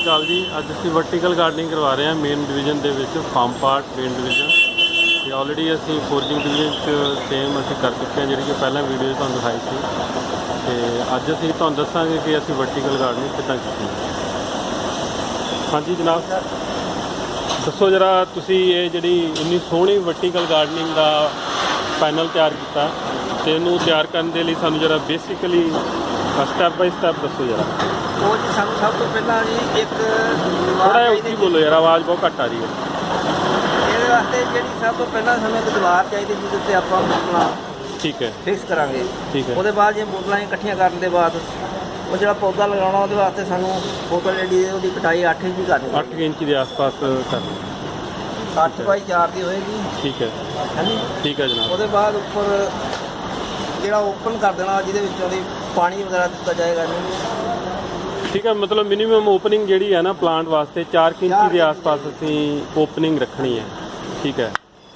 ਸ਼੍ਰੀ ਅਕਾਲ ਜੀ। ਅੱਜ ਅਸੀਂ ਵਰਟੀਕਲ ਗਾਰਡਨਿੰਗ ਕਰਵਾ ਰਹੇ ਹਾਂ ਮੇਨ ਡਿਵੀਜ਼ਨ ਦੇ ਵਿੱਚ, ਫਾਰਮ ਪਾਰਟ ਮੇਨ ਡਿਵੀਜ਼ਨ। ਤੇ ਆਲਰੇਡੀ ਅਸੀਂ ਫੋਰਜਿੰਗ ਡਿਵੀਜ਼ਨ 'ਚ ਸੇਮ ਅਸੀਂ ਕਰ ਚੁੱਕੇ ਹਾਂ, ਜਿਹੜੀ ਕਿ ਪਹਿਲਾਂ ਵੀਡੀਓ ਤੁਹਾਨੂੰ ਦਿਖਾਈ ਸੀ। ਤੇ ਅੱਜ ਅਸੀਂ ਤੁਹਾਨੂੰ ਦੱਸਾਂਗੇ ਕਿ ਅਸੀਂ ਵਰਟੀਕਲ ਗਾਰਡਨਿੰਗ ਕਿੱਦਾਂ ਕੀਤੀ ਹੈ। ਹਾਂਜੀ ਜਨਾਬ, ਦੱਸੋ ਜਰਾ ਤੁਸੀਂ ਇਹ ਜਿਹੜੀ ਇੰਨੀ ਸੋਹਣੀ ਵਰਟੀਕਲ ਗਾਰਡਨਿੰਗ ਦਾ ਪੈਨਲ ਤਿਆਰ ਕੀਤਾ, ਤੇ ਇਹਨੂੰ ਤਿਆਰ ਕਰਨ ਦੇ ਲਈ ਸਾਨੂੰ ਜਰਾ ਬੇਸਿਕਲੀ ਸਟੈਪ ਬਾਈ ਸਟੈਪ ਦੱਸੋ ਜਰਾ। ਉਹ ਜੀ ਸਾਨੂੰ ਸਭ ਤੋਂ ਪਹਿਲਾਂ ਜੀ ਇੱਕ ਥੋੜਾ ਜਿਹਾ ਉੱਚੀ ਬੋਲੋ ਯਾਰ, ਆਵਾਜ਼ ਬਹੁਤ ਘੱਟ ਆ ਰਹੀ ਹੈ। ਇਹਦੇ ਵਾਸਤੇ ਜਿਹੜੀ ਸਭ ਤੋਂ ਪਹਿਲਾਂ ਸਾਨੂੰ ਇੱਕ ਦੀਵਾਰ ਚਾਹੀਦੀ ਜਿਹਦੇ ਉੱਤੇ ਆਪਾਂ ਬੋਤਲਾਂ ਠੀਕ ਹੈ, ਫਿਕਸ ਕਰਾਂਗੇ। ਠੀਕ ਹੈ। ਉਹਦੇ ਬਾਅਦ ਜੇ ਬੋਤਲਾਂ ਇਕੱਠੀਆਂ ਕਰਨ ਦੇ ਬਾਅਦ ਉਹ ਜਿਹੜਾ ਪੌਦਾ ਲਗਾਉਣਾ ਉਹਦੇ ਵਾਸਤੇ ਸਾਨੂੰ ਬੋਤਲ ਜਿਹੜੀ ਉਹਦੀ ਕਟਾਈ 8 ਇੰਚ ਕਰਨੀ, 8 ਇੰਚ ਦੇ ਆਸ-ਪਾਸ ਕਰਨੀ, 8 ਬਾਈ 4 ਦੀ ਹੋਏਗੀ। ਠੀਕ ਹੈ, ਹਾਂਜੀ ਠੀਕ ਹੈ ਜਨਾਬ। ਉਹਦੇ ਬਾਅਦ ਉੱਪਰ ਜਿਹੜਾ ਓਪਨ ਕਰ ਦੇਣਾ, ਜਿਹਦੇ ਵਿੱਚੋਂ ਦੀ ਪਾਣੀ ਵਗੈਰਾ ਦਿੱਤਾ ਜਾਏਗਾ ਜੀ। ਠੀਕ ਹੈ, ਮਤਲਬ ਮਿਨੀਮਮ ਓਪਨਿੰਗ ਜਿਹੜੀ ਹੈ ਨਾ ਪਲਾਂਟ ਵਾਸਤੇ 4 ਇੰਚ ਦੇ ਆਸ-ਪਾਸ ਅਸੀਂ ਓਪਨਿੰਗ ਰੱਖਣੀ ਹੈ। ਠੀਕ ਹੈ,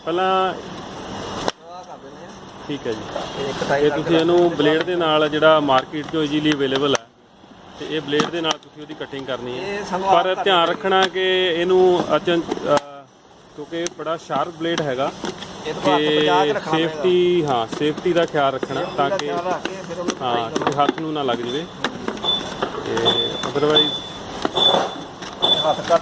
ਪਹਿਲਾਂ ਠੀਕ ਹੈ ਜੀ। ਇਹ ਤੁਸੀਂ ਇਹਨੂੰ ਬਲੇਡ ਦੇ ਨਾਲ, ਜਿਹੜਾ ਮਾਰਕੀਟ 'ਚੋਂ ਈਜ਼ੀਲੀ ਅਵੇਲੇਬਲ ਹੈ, ਤੇ ਇਹ ਬਲੇਡ ਦੇ ਨਾਲ ਤੁਸੀਂ ਉਹਦੀ ਕਟਿੰਗ ਕਰਨੀ ਹੈ। ਪਰ ਧਿਆਨ ਰੱਖਣਾ ਕਿ ਇਹਨੂੰ ਕਿਉਂਕਿ ਇਹ ਬੜਾ ਸ਼ਾਰਪ ਬਲੇਡ ਹੈਗਾ, ਤੇ ਸੇਫਟੀ, ਹਾਂ ਸੇਫਟੀ ਦਾ ਖਿਆਲ ਰੱਖਣਾ ਤਾਂ ਕਿ ਹਾਂ ਕਿ ਹੱਥ ਨੂੰ ਨਾ ਲੱਗ ਜਾਵੇ, ਤੇ ਅਦਰਵਾਈਜ਼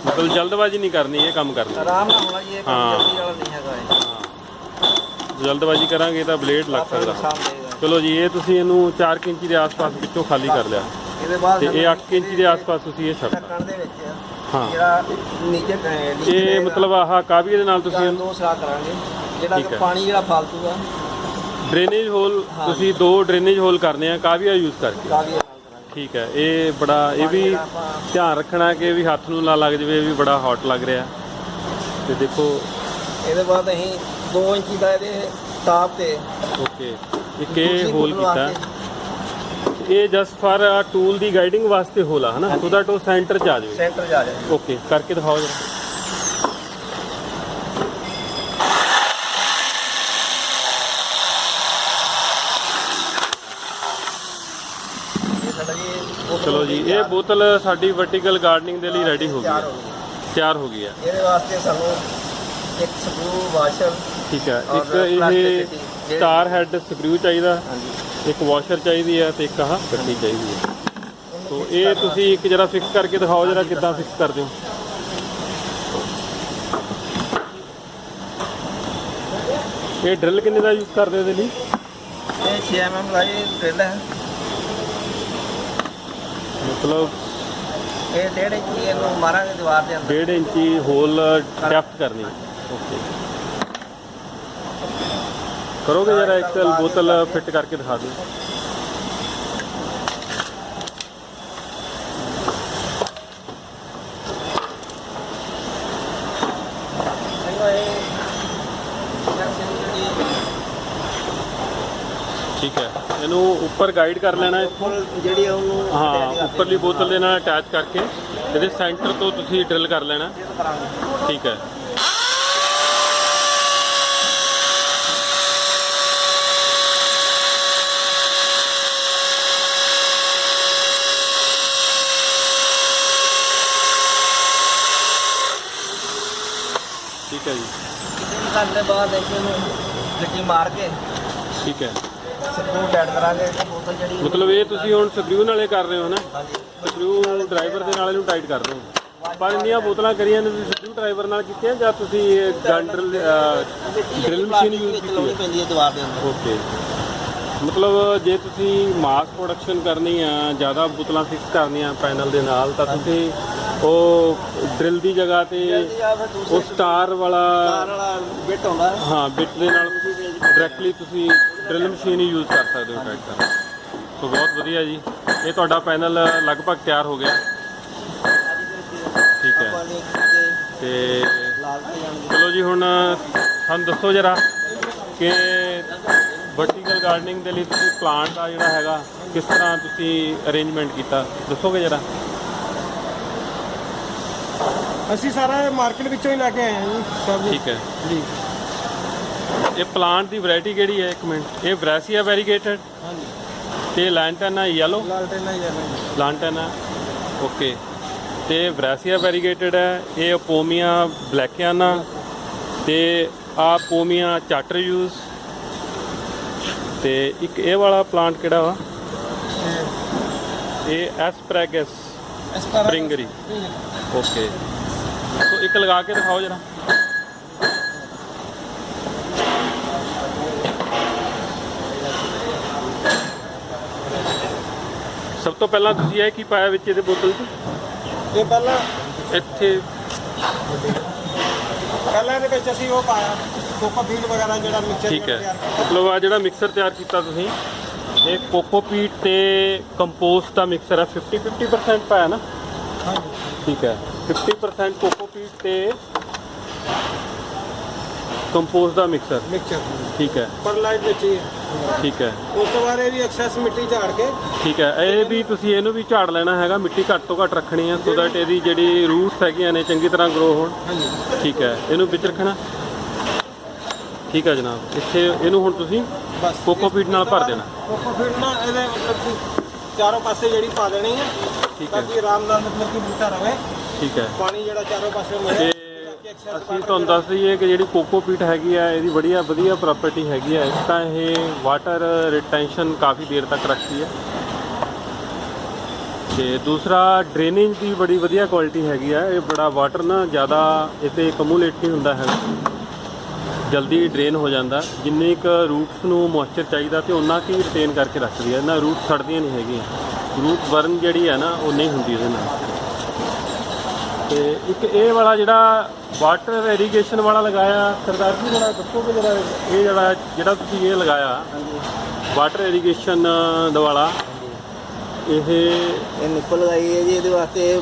ਮਤਲਬ ਜਲਦਬਾਜ਼ੀ ਨਹੀਂ ਕਰਨੀ, ਇਹ ਕੰਮ ਕਰਨਾ ਆਰਾਮ ਨਾਲ ਹੋਣਾ ਜੀ। ਇਹ ਕੰਮ ਜਲਦੀ ਵਾਲਾ ਨਹੀਂ ਹੈਗਾ ਇਹ। ਜਲਦਬਾਜ਼ੀ ਕਰਾਂਗੇ ਤਾਂ ਬਲੇਡ ਲੱਗ ਸਕਦਾ। ਚਲੋ ਜੀ, ਇਹ ਤੁਸੀਂ ਇਹਨੂੰ 4 ਇੰਚ ਦੇ ਆਸ-ਪਾਸ ਵਿੱਚੋਂ ਖਾਲੀ ਕਰ ਲਿਆ, ਇਹਦੇ ਬਾਅਦ ਤੇ ਇਹ 8 ਇੰਚ ਦੇ ਆਸ-ਪਾਸ ਤੁਸੀਂ ਇਹ ਛੱਡ ਢੱਕਣ ਦੇ ਵਿੱਚ ਹਾਂ ਜਿਹੜਾ ਨੀਚੇ ਇਹ ਮਤਲਬ ਆਹ ਕਾਵੀਏ ਦੇ ਨਾਲ ਤੁਸੀਂ ਦੋ ਸਰਾ ਕਰਾਂਗੇ, ਜਿਹੜਾ ਕਿ ਪਾਣੀ ਜਿਹੜਾ ਫਾਲਤੂ ਆ ਡਰੇਨੇਜ ਹੋਲ, ਤੁਸੀਂ 2 ਡਰੇਨੇਜ ਹੋਲ ਕਰਨੇ ਆ ਕਾਵੀਆ ਯੂਜ਼ ਕਰਕੇ। ਕਾਵੀਏ ਨਾਲ ਕਰਾਂਗੇ। ਠੀਕ ਹੈ, ਇਹ ਬੜਾ, ਇਹ ਵੀ ਧਿਆਨ ਰੱਖਣਾ ਕਿ ਵੀ ਹੱਥ ਨੂੰ ਨਾ ਲੱਗ ਜਾਵੇ, ਇਹ ਵੀ ਬੜਾ ਹੌਟ ਲੱਗ ਰਿਹਾ। ਤੇ ਦੇਖੋ ਇਹਦੇ ਬਾਅਦ ਅਸੀਂ 2 ਇੰਚੀ ਦਾ ਇਹਦੇ ਟਾਪ ਤੇ ਓਕੇ ਇੱਕ ਇਹ ਹੋਲ ਕੀਤਾ, ਇਹ just for tool the guiding ਵਾਸਤੇ ਹੋਲ ਆ ਹੈ ਨਾ, ਸੋ ਦੈਟ ਉਹ ਸੈਂਟਰ 'ਚ ਆ ਜਾਵੇ। ਸੈਂਟਰ 'ਚ ਆ ਜਾਏ। ਓਕੇ, ਕਰਕੇ ਦਿਖਾਓ ਜਰਾ। ਚਲੋ ਜੀ, ਇਹ ਬੋਤਲ ਸਾਡੀ ਵਰਟੀਕਲ ਗਾਰਡਨਿੰਗ ਦੇ ਲਈ ਰੈਡੀ ਹੋ ਗਈ ਹੈ, ਤਿਆਰ ਹੋ ਗਈ ਹੈ। ਇਹਦੇ ਵਾਸਤੇ ਸਾਨੂੰ ਇੱਕ ਸਕਰੂ ਵਾਸ਼ਰ, ਠੀਕ ਹੈ, ਇੱਕ ਇਹ ਸਟਾਰ ਹੈਡ ਸਕਰੂ ਚਾਹੀਦਾ, ਇੱਕ ਵਾਸ਼ਰ ਚਾਹੀਦੀ ਹੈ, ਤੇ ਇੱਕ ਆਹ ਗੱਡੀ ਚਾਹੀਦੀ ਹੈ। ਸੋ ਇਹ ਤੁਸੀਂ ਇੱਕ ਜਰਾ ਫਿਕਸ ਕਰਕੇ ਦਿਖਾਓ ਜਰਾ, ਕਿੱਦਾਂ ਫਿਕਸ ਕਰਦੇ ਹੋ। ਇਹ ਡਰਿਲ ਕਿੰਨੇ ਦਾ ਯੂਜ਼ ਕਰਦੇ ਹੋ ਇਹਦੇ ਲਈ? ਇਹ 6 mm ਦਾ ਇਹ ਡਰਿਲ ਹੈ, ਮਤਲਬ ਇਹ 1.5 ਇੰਚੀ ਇਹਨੂੰ ਮਾਰਾਂਗੇ ਦੀਵਾਰ ਦੇ ਅੰਦਰ। 1.5 ਇੰਚੀ ਹੋਲ ਡੈਪਥ ਕਰਨੀ। ਓਕੇ, ਕਰੋਗੇ ਜਰਾ ਇੱਕ ਬੋਤਲ ਫਿੱਟ ਕਰਕੇ ਦਿਖਾ ਦਿਓ। ਠੀਕ ਹੈ, ਇਹਨੂੰ ਉੱਪਰ ਗਾਈਡ ਕਰ ਲੈਣਾ ਇੱਥੋਂ, ਜਿਹੜੀ ਉਹਨੂੰ ਹਾਂ ਉੱਪਰਲੀ ਬੋਤਲ ਦੇ ਨਾਲ ਅਟੈਚ ਕਰਕੇ ਇਹਦੇ ਸੈਂਟਰ ਤੋਂ ਤੁਸੀਂ ਡਰਿਲ ਕਰ ਲੈਣਾ। ਠੀਕ ਹੈ, ਠੀਕ ਹੈ ਜੀ। ਕਰਨ ਦੇ ਬਾਅਦ ਇਹਨੂੰ ਗੱਡੀ ਮਾਰ ਕੇ ਠੀਕ ਹੈ, ਸਕਰੂ ਟਾਈਟ ਕਰਾਂਗੇ। ਬੋਤਲ ਜਿਹੜੀ ਮਤਲਬ ਇਹ ਤੁਸੀਂ ਹੁਣ ਸਕਰੂ ਨਾਲੇ ਕਰ ਰਹੇ ਹੋ ਨਾ, ਹਾਂਜੀ ਸਕਰੂ ਡਰਾਈਵਰ ਦੇ ਨਾਲ ਇਹਨੂੰ ਟਾਈਟ ਕਰ ਰਹੇ ਹੋ। ਪਰ ਇੰਨੀਆਂ ਬੋਤਲਾਂ ਕਰੀਆਂ ਨੇ ਤੁਸੀਂ ਸਕਰੂ ਡਰਾਈਵਰ ਨਾਲ ਕੀਤੀਆਂ ਜਾਂ ਤੁਸੀਂ ਡਰਿਲ ਮਸ਼ੀਨ ਯੂਜ਼ ਕੀਤੀ ਲਾਉਣੀ ਪੈਂਦੀ ਹੈ ਦੀਵਾਰ ਦੇ ਅੰਦਰ। ਓਕੇ, ਮਤਲਬ ਜੇ ਤੁਸੀਂ ਮਾਸ ਪ੍ਰੋਡਕਸ਼ਨ ਕਰਨੀ ਆ, ਜ਼ਿਆਦਾ ਬੋਤਲਾਂ ਫਿਕਸ ਕਰਨੀਆਂ ਪੈਨਲ ਦੇ ਨਾਲ, ਤਾਂ ਤੁਸੀਂ ਉਹ ਡਰਿਲ ਦੀ ਜਗ੍ਹਾ ਤੇ ਉਹ ਸਟਾਰ ਵਾਲਾ ਬਿੱਟ ਆਉਂਦਾ, ਹਾਂ ਬਿੱਟ ਦੇ ਨਾਲ ਡਾਇਰੈਕਟਲੀ ਤੁਸੀਂ ਡਰਿਲ ਮਸ਼ੀਨ ਹੀ ਯੂਜ਼ ਕਰ ਸਕਦੇ ਹੋ ਟਾਈਟ ਕਰਨ। ਸੋ ਬਹੁਤ ਵਧੀਆ ਜੀ, ਇਹ ਤੁਹਾਡਾ ਪੈਨਲ ਲਗਭਗ ਤਿਆਰ ਹੋ ਗਿਆ। ਠੀਕ ਹੈ, ਤੇ ਚਲੋ ਜੀ, ਹੁਣ ਸਾਨੂੰ ਦੱਸੋ ਜਰਾ ਕਿ ਵਰਟੀਕਲ ਗਾਰਡਨਿੰਗ ਦੇ ਲਈ ਤੁਸੀਂ ਪਲਾਂਟ ਦਾ ਜਿਹੜਾ ਹੈਗਾ ਕਿਸ ਤਰ੍ਹਾਂ ਤੁਸੀਂ ਅਰੇਂਜਮੈਂਟ ਕੀਤਾ, ਦੱਸੋਗੇ ਜਰਾ। ਅਸੀਂ ਸਾਰਾ ਮਾਰਕੀਟ ਵਿੱਚੋਂ ਹੀ ਲੈ ਕੇ ਆਏ ਹਾਂ ਜੀ ਸਭ। ਠੀਕ ਹੈ ਜੀ, ਇਹ ਪਲਾਂਟ ਦੀ ਵੈਰਾਈਟੀ ਕਿਹੜੀ ਹੈ? ਇੱਕ ਮਿੰਟ, ਇਹ ਵੈਰਾਸੀਆ ਵੈਰੀਗੇਟਡ, ਹਾਂਜੀ, ਤੇ ਲਾਂਟਨਾ ਯੈਲੋ, ਲਾਲਟੇਨਾ ਯੈਲੋ, ਲਾਂਟਨਾ ਓਕੇ। ਤੇ ਵਰੈਸੀਆ ਵੈਰੀਗੇਟਡ ਹੈ, ਇਹ ਪੋਮੀਆ ਬਲੈਕਿਆਨਾ ਤੇ ਆ ਪੋਮੀਆ ਚਾਟਰਯੂਸ। ਤੇ ਇੱਕ ਇਹ ਵਾਲਾ ਪਲਾਂਟ ਕਿਹੜਾ ਵਾ, ਇਹ ਐਸਪਰੈਗਸ ਸਪਰਿੰਗਰੀ। ਓਕੇ, ਸੋ ਇੱਕ ਲਗਾ ਕੇ ਦਿਖਾਓ ਜਰਾ। ਸਭ ਤੋਂ ਪਹਿਲਾਂ ਤੁਸੀਂ ਇਹ ਕੀ ਪਾਇਆ ਵਿੱਚ ਇਹਦੇ ਬੋਤਲ 'ਚ? ਇਹ ਪਹਿਲਾਂ ਇੱਥੇ ਇਹਦੇ ਵਿੱਚ ਅਸੀਂ ਉਹ ਪਾਇਆ ਕੋਕੋਪੀਟ ਵਗੈਰਾ ਜਿਹੜਾ ਮਿਕਸਚਰ। ਠੀਕ ਹੈ, ਮਤਲਬ ਆ ਜਿਹੜਾ ਮਿਕਸਰ ਤਿਆਰ ਕੀਤਾ ਤੁਸੀਂ, ਇਹ ਕੋਕੋਪੀਟ ਤੇ ਕੰਪੋਸਟ ਦਾ ਮਿਕਸਰ ਹੈ। 50% ਪਾਇਆ ਨਾ? ਹਾਂਜੀ ਠੀਕ ਹੈ, 50% ਕੋਕੋਪੀਟ ਤੇ ਕੰਪੋਸਟ ਦਾ ਮਿਕਸਰ। ਠੀਕ ਹੈ, ਪਰਲਾਈਟ ਵਿੱਚ ਹੀ। ਠੀਕ ਹੈ, ਉਸ ਤੋਂ ਬਾਅਦ ਇਹਦੀ ਐਕਸੈਸ ਮਿੱਟੀ ਝਾੜ ਕੇ। ਠੀਕ ਹੈ, ਇਹ ਵੀ ਤੁਸੀਂ ਇਹਨੂੰ ਵੀ ਝਾੜ ਲੈਣਾ ਹੈਗਾ, ਮਿੱਟੀ ਘੱਟ ਤੋਂ ਘੱਟ ਰੱਖਣੀ ਹੈ ਸੋ ਦੈਟ ਇਹਦੀ ਜਿਹੜੀ ਰੂਟਸ ਹੈਗੀਆਂ ਨੇ ਚੰਗੀ ਤਰ੍ਹਾਂ ਗਰੋ ਹੋਣ। ਹਾਂਜੀ ਠੀਕ ਹੈ, ਇਹਨੂੰ ਵਿੱਚ ਰੱਖਣਾ। ਠੀਕ ਹੈ ਜਨਾਬ, ਇੱਥੇ ਇਹਨੂੰ ਹੁਣ ਤੁਸੀਂ ਬਸ ਕੋਕੋਪੀਟ ਨਾਲ ਭਰ ਦੇਣਾ। ਕੋਕੋਪੀਟ ਨਾਲ ਇਹਦੇ ਮਤਲਬ ਕਿ ਚਾਰੋਂ ਪਾਸੇ ਜਿਹੜੀ ਪਾ ਦੇਣੀ ਹੈ ਠੀਕ ਹੈ, ਤਾਂ ਕਿ ਆਰਾਮ ਨਾਲ ਮਤਲਬ ਕਿ ਬੂਟਾ ਰਵੇ। ਠੀਕ ਹੈ। ਪਾਣੀ ਜਿਹੜਾ ਚਾਰੋਂ ਪਾਸੇ ਤੇ ਮਿਲੇ। ਅਸੀਂ ਤੁਹਾਨੂੰ ਦੱਸ ਦਈਏ ਕਿ ਜਿਹੜੀ ਕੋਕੋਪੀਟ ਹੈਗੀ ਆ, ਇਹਦੀ ਵਧੀਆ ਪ੍ਰੋਪਰਟੀ ਹੈਗੀ ਆ। ਇੱਕ ਤਾਂ ਇਹ ਵਾਟਰ ਰਿਟੈਂਸ਼ਨ ਕਾਫੀ ਦੇਰ ਤੱਕ ਰੱਖਦੀ ਹੈ ਤੇ ਦੂਸਰਾ ਡਰੇਨੇਜ ਦੀ ਬੜੀ ਵਧੀਆ ਕੁਆਲਿਟੀ ਹੈਗੀ ਆ। ਇਹ ਬੜਾ ਵਾਟਰ ਨਾ ਜ਼ਿਆਦਾ ਇਹਤੇ ਕਮੂਲੇਟ ਨਹੀਂ ਹੁੰਦਾ ਹੈ, ਜਲਦੀ ਡਰੇਨ ਹੋ ਜਾਂਦਾ। ਜਿੰਨੇ ਕੁ ਰੂਟਸ ਨੂੰ ਮੋਇਸਚਰ ਚਾਹੀਦਾ ਤੇ ਉਨਾ ਕੀ ਰਿਟੇਨ ਕਰਕੇ ਰੱਖਦੀ ਹੈ। ਇਹਨਾਂ ਰੂਟ ਸੜਦੀਆਂ ਨਹੀਂ ਹੈਗੀਆਂ, ਰੂਟ ਬਰਨ ਜਿਹੜੀ ਹੈ ਨਾ ਉਹ ਨਹੀਂ ਹੁੰਦੀ ਉਹਦੇ ਨਾਲ। ਤੇ ਇੱਕ ਇਹ ਵਾਲਾ ਜਿਹੜਾ ਵਾਟਰ ਇਰੀਗੇਸ਼ਨ ਵਾਲਾ ਲਗਾਇਆ ਸਰਦਾਰ ਜੀ, ਜਿਹੜਾ ਦੱਸੋਗੇ ਜਿਹੜਾ ਇਹ ਜਿਹੜਾ ਤੁਸੀਂ ਇਹ ਲਗਾਇਆ ਵਾਟਰ ਇਰੀਗੇਸ਼ਨ ਵਾਲਾ, ਇਹ ਨਿੱਪਲ ਲਗਾਈ ਹੈ ਜੀ। ਇਹਦੇ ਵਾਸਤੇ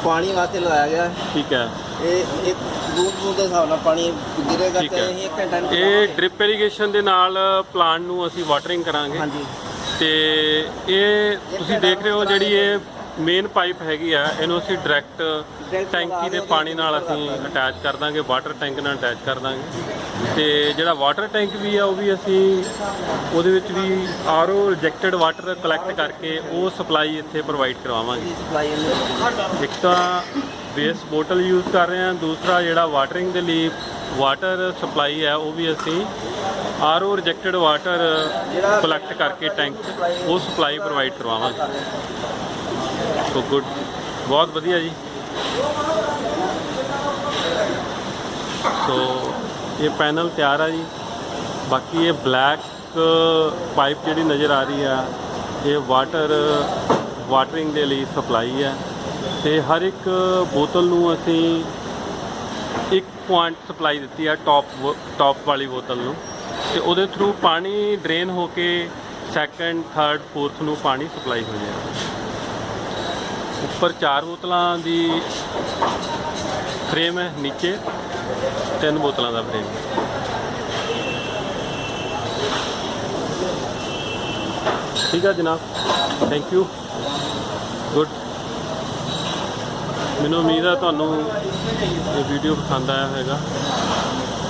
ਪਾਣੀ ਵਾਸਤੇ ਲਗਾਇਆ ਗਿਆ। ਠੀਕ ਹੈ, ਇਹ ਇੱਕ ਬੂੰਦ ਦੇ ਹਿਸਾਬ ਨਾਲ ਪਾਣੀ ਗਿਰੇਗਾ ਠੀਕ ਤੇ ਹੈ। ਅਸੀਂ 1 ਘੰਟਾ ਇਹ ਡ੍ਰਿਪ ਇਰੀਗੇਸ਼ਨ ਦੇ ਨਾਲ ਪਲਾਂਟ ਨੂੰ ਅਸੀਂ ਵਾਟਰਿੰਗ ਕਰਾਂਗੇ। ਹਾਂਜੀ ਤੇ ਇਹ ਤੁਸੀਂ ਦੇਖ ਰਹੇ ਹੋ ਜਿਹੜੀ ਇਹ ਮੇਨ ਪਾਈਪ ਹੈਗੀ ਆ, ਇਹਨੂੰ ਅਸੀਂ ਡਾਇਰੈਕਟ ਟੈਂਕੀ ਦੇ ਪਾਣੀ ਨਾਲ ਅਸੀਂ ਅਟੈਚ ਕਰ ਦਾਂਗੇ, ਵਾਟਰ ਟੈਂਕ ਨਾਲ ਅਟੈਚ ਕਰ ਦਾਂਗੇ। ਤੇ ਜਿਹੜਾ ਵਾਟਰ ਟੈਂਕ ਵੀ ਆ ਉਹ ਵੀ ਅਸੀਂ ਉਹਦੇ ਵਿੱਚ ਵੀ ਆਰਓ ਰਿਜੈਕਟਡ ਵਾਟਰ ਕਲੈਕਟ ਕਰਕੇ ਉਹ ਸਪਲਾਈ ਇੱਥੇ ਪ੍ਰੋਵਾਈਡ ਕਰਵਾਵਾਂਗੇ। ਇੱਕ ਤਾਂ ਬੇਸ ਬੋਟਲ ਯੂਜ਼ ਕਰ ਰਹੇ ਹਾਂ, ਦੂਸਰਾ ਜਿਹੜਾ ਵਾਟਰਿੰਗ ਦੇ ਲਈ ਵਾਟਰ ਸਪਲਾਈ ਹੈ ਉਹ ਵੀ ਅਸੀਂ ਆਰਓ ਰਿਜੈਕਟਡ ਵਾਟਰ ਕਲੈਕਟ ਕਰਕੇ ਟੈਂਕ 'ਚ ਉਹ ਸਪਲਾਈ ਪ੍ਰੋਵਾਈਡ ਕਰਵਾਵਾਂਗੇ। ਸੋ ਗੁੱਡ, ਬਹੁਤ ਵਧੀਆ ਜੀ। ਸੋ ਇਹ ਪੈਨਲ ਤਿਆਰ ਆ ਜੀ। ਬਾਕੀ ਇਹ ਬਲੈਕ ਪਾਈਪ ਜਿਹੜੀ ਨਜ਼ਰ ਆ ਰਹੀ ਆ, ਇਹ ਵਾਟਰਿੰਗ ਦੇ ਲਈ ਸਪਲਾਈ ਹੈ। ਤੇ ਹਰ ਇੱਕ ਬੋਤਲ ਨੂੰ ਅਸੀਂ 1 ਪੁਆਇੰਟ ਸਪਲਾਈ ਦਿੱਤੀ ਆ, ਟੌਪ ਵਾਲੀ ਬੋਤਲ ਨੂੰ, ਤੇ ਉਹਦੇ ਥਰੂ ਪਾਣੀ ਡਰੇਨ ਹੋ ਕੇ 2nd 3rd 4th ਨੂੰ ਪਾਣੀ ਸਪਲਾਈ ਹੋ ਜਾਏਗਾ। ਉੱਪਰ 4 ਬੋਤਲਾਂ ਦੀ ਫਰੇਮ ਹੈ, ਨੀਚੇ 3 ਬੋਤਲਾਂ ਦਾ ਫਰੇਮ। ਠੀਕ ਹੈ ਜਨਾਬ, ਥੈਂਕ ਯੂ, ਗੁੱਡ। ਮੈਨੂੰ ਉਮੀਦ ਹੈ ਤੁਹਾਨੂੰ ਇਹ ਵੀਡੀਓ ਪਸੰਦ ਆਇਆ ਹੋਵੇਗਾ।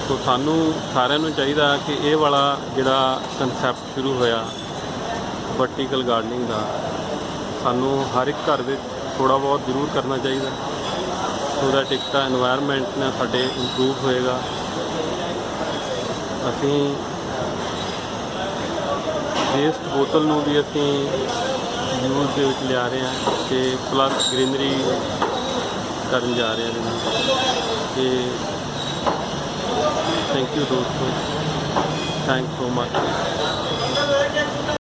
ਸੋ ਸਾਨੂੰ ਸਾਰਿਆਂ ਨੂੰ ਚਾਹੀਦਾ ਕਿ ਇਹ ਵਾਲਾ ਜਿਹੜਾ ਕਨਸੈਪਟ ਸ਼ੁਰੂ ਹੋਇਆ ਵਰਟੀਕਲ ਗਾਰਡਨਿੰਗ ਦਾ, ਸਾਨੂੰ ਹਰ ਇੱਕ ਘਰ ਵਿੱਚ ਥੋੜ੍ਹਾ ਬਹੁਤ ਜ਼ਰੂਰ ਕਰਨਾ ਚਾਹੀਦਾ ਸੋ ਦੈਟ ਇੱਕ ਤਾਂ ਇਨਵਾਇਰਨਮੈਂਟ ਨਾਲ ਸਾਡੇ ਇੰਪਰੂਵ ਹੋਏਗਾ। ਅਸੀਂ ਵੇਸਟ ਬੋਤਲ ਨੂੰ ਵੀ ਅਸੀਂ ਯੂਜ਼ ਦੇ ਵਿੱਚ ਲਿਆ ਰਹੇ ਹਾਂ ਤੇ ਪਲੱਸ ਗ੍ਰੀਨਰੀ ਕਰਨ ਜਾ ਰਹੇ ਹਾਂ। ਤੇ ਥੈਂਕ ਯੂ ਦੋਸਤੋ, ਥੈਂਕ ਸੋ ਮਚ।